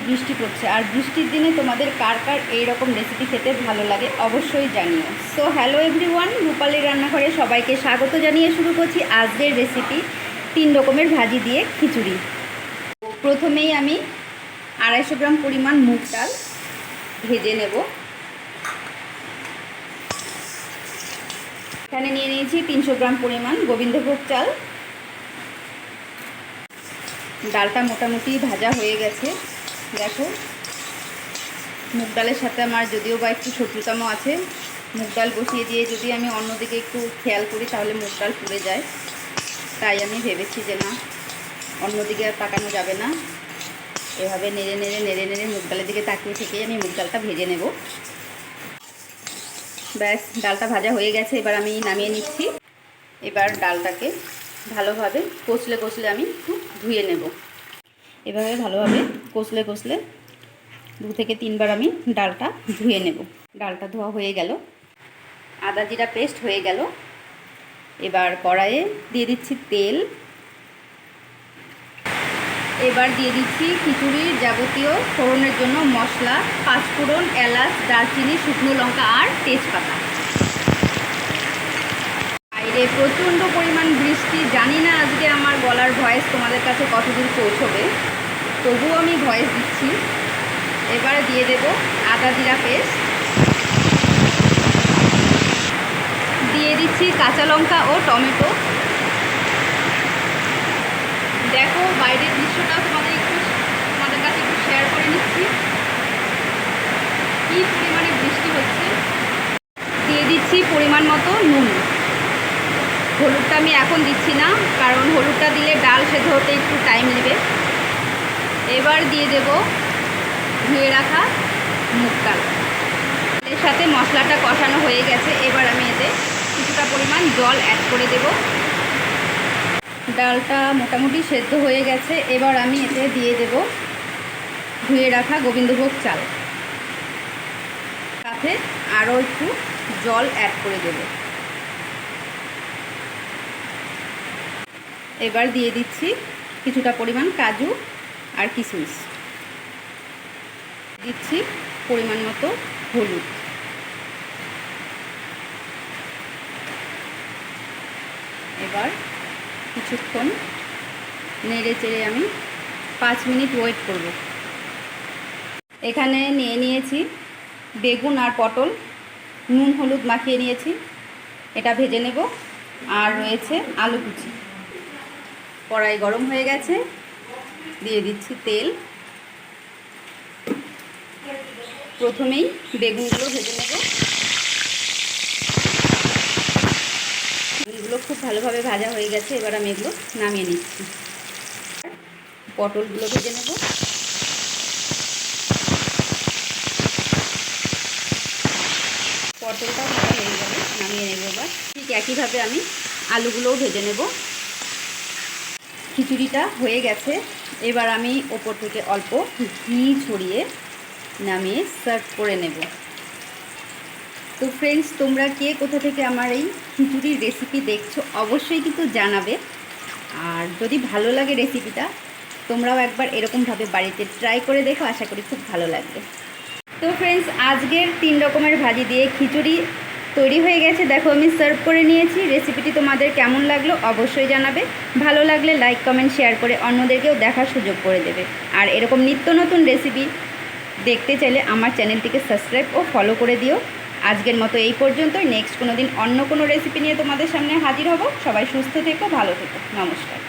বৃষ্টি পড়ছে, আর বৃষ্টির দিনে তোমাদের কার কার এইরকম রেসিপি খেতে ভালো লাগে অবশ্যই জানিও। সো হ্যালো এভরিওয়ান, রূপালীর রান্নাঘরে সবাইকে স্বাগত জানিয়ে শুরু করছি আজকের রেসিপি 3 রকমের ভাজি দিয়ে খিচুড়ি। প্রথমেই আমি 250 গ্রাম পরিমাণ মুগ ডাল ভেজে নেব। এখানে নিয়ে নিয়েছি 300 গ্রাম পরিমাণ গোবিন্দভোগ চাল। ডালটা মোটামুটি ভাজা হয়ে গেছে। দেখো, মুগ ডালের সাথে আমার যদিও বা একটু শত্রুতামও আছে। মুগ ডাল বসিয়ে দিয়ে যদি আমি অন্যদিকে একটু খেয়াল করি তাহলে মুগ ডাল পুড়ে যায়, তাই আমি ভেবেছি যে না, অন্যদিকে আর তাকানো যাবে না। এভাবে নেড়ে নেড়ে মুগ ডালের দিকে তাকিয়ে থেকেই আমি মুগ ডালটা ভেজে নেব। ব্যাস, ডালটা ভাজা হয়ে গেছে, এবার আমি নামিয়ে নিচ্ছি। এবার ডালটাকে ভালোভাবে কষলে আমি একটু ধুয়ে নেব। এভাবে ভালোভাবে কষলে 2 থেকে 3 বার আমি ডালটা ধুয়ে নেব। ডালটা ধোয়া হয়ে গেল, আদা জিরা পেস্ট হয়ে গেল। এবার কড়াইয়ে দিয়ে দিচ্ছি তেল। এবার দিয়ে দিচ্ছি খিচুড়ির যাবতীয় ফোড়নের জন্য মশলা, 5 ফোড়ন, এলাচ, দারচিনি, শুকনো লঙ্কা আর তেজপাতা। বাইরে প্রচণ্ড পরিমাণ বৃষ্টি, জানি না আজকে আমার গলার ভয়েস তোমাদের কাছে কতদূর পৌঁছবে, তবুও আমি ভয়েস দিচ্ছি। এবারে দিয়ে দেব আদা জিরা পেস্ট, দিয়ে দিচ্ছি কাঁচা লঙ্কা ও টমেটো। দেখো, বাইরের দৃশ্যটা তোমাদের কাছে একটু শেয়ার করে নিচ্ছি, কী পরিমাণে বৃষ্টি হচ্ছে। দিয়ে দিচ্ছি পরিমাণ মতো নুন। হলুদটা আমি এখন দিচ্ছি না, কারণ হলুদটা দিলে ডাল সেদ্ধ হতে একটু টাইম নেবে। এবার দিয়ে দেব ধুয়ে রাখা মুগ ডাল। এর সাথে মশলাটা কষানো হয়ে গেছে, এবার আমি এতে কিছুটা পরিমাণ জল অ্যাড করে দেব। ডালটা মোটামুটি সেদ্ধ হয়ে গেছে, এবার আমি এতে দিয়ে দেব ধুয়ে রাখা গোবিন্দভোগ চাল, সাথে আরও একটু জল অ্যাড করে দেব। এবার দিয়ে দিচ্ছি কিছুটা পরিমাণ কাজু আর কিশমিশ, দিচ্ছি পরিমাণ মতো হলুদ। এবার কিছুক্ষণ নেড়ে চেড়ে আমি 5 মিনিট ওয়েট করব। এখানে নিয়েছি বেগুন আর পটল, নুন হলুদ মাখিয়ে নিয়েছি, এটা ভেজে নেব। আর রয়েছে আলু কুচি। কড়াই গরম হয়ে গেছে, দিয়ে দিচ্ছি তেল। প্রথমেই বেগুনগুলো ভেজে নেব। বেগুনগুলো খুব ভালোভাবে ভাজা হয়ে গেছে, এবার আমি এগুলো নামিয়ে নিচ্ছি। পটলগুলো ভেজে নেব। পটলটা ভাজা হয়ে গেলে নামিয়ে নেব। এবার ঠিক একইভাবে আমি আলুগুলোও ভেজে নেব। খিচুড়িটা হয়ে গেছে, এবার আমি ওপর থেকে অল্প ঘি ছড়িয়ে নামিয়ে সার্ভ করে নেব। তো ফ্রেন্ডস, তোমরা কে কোথা থেকে আমার এই খিচুড়ির রেসিপি দেখছো অবশ্যই কিন্তু জানাবে। আর যদি ভালো লাগে রেসিপিটা, তোমরাও একবার এরকমভাবে বাড়িতে ট্রাই করে দেখো, আশা করি খুব ভালো লাগবে। তো ফ্রেন্ডস, আজকের 3 রকমের ভাজি দিয়ে খিচুড়ি তৈরি হয়ে গেছে। দেখো, আমি সার্ভ করে নিয়েছি। রেসিপিটি তোমাদের কেমন লাগলো অবশ্যই জানাবে। ভালো লাগলে লাইক কমেন্ট শেয়ার করে অন্যদেরকেও দেখার সুযোগ করে দেবে। আর এরকম নিত্য নতুন রেসিপি দেখতে চাইলে আমার চ্যানেলটিকে সাবস্ক্রাইব ও ফলো করে দিও। আজকের মতো এই পর্যন্তই। নেক্সট কোনো দিন অন্য কোনো রেসিপি নিয়ে তোমাদের সামনে হাজির হব। সবাই সুস্থ থেকো, ভালো থেকো। নমস্কার।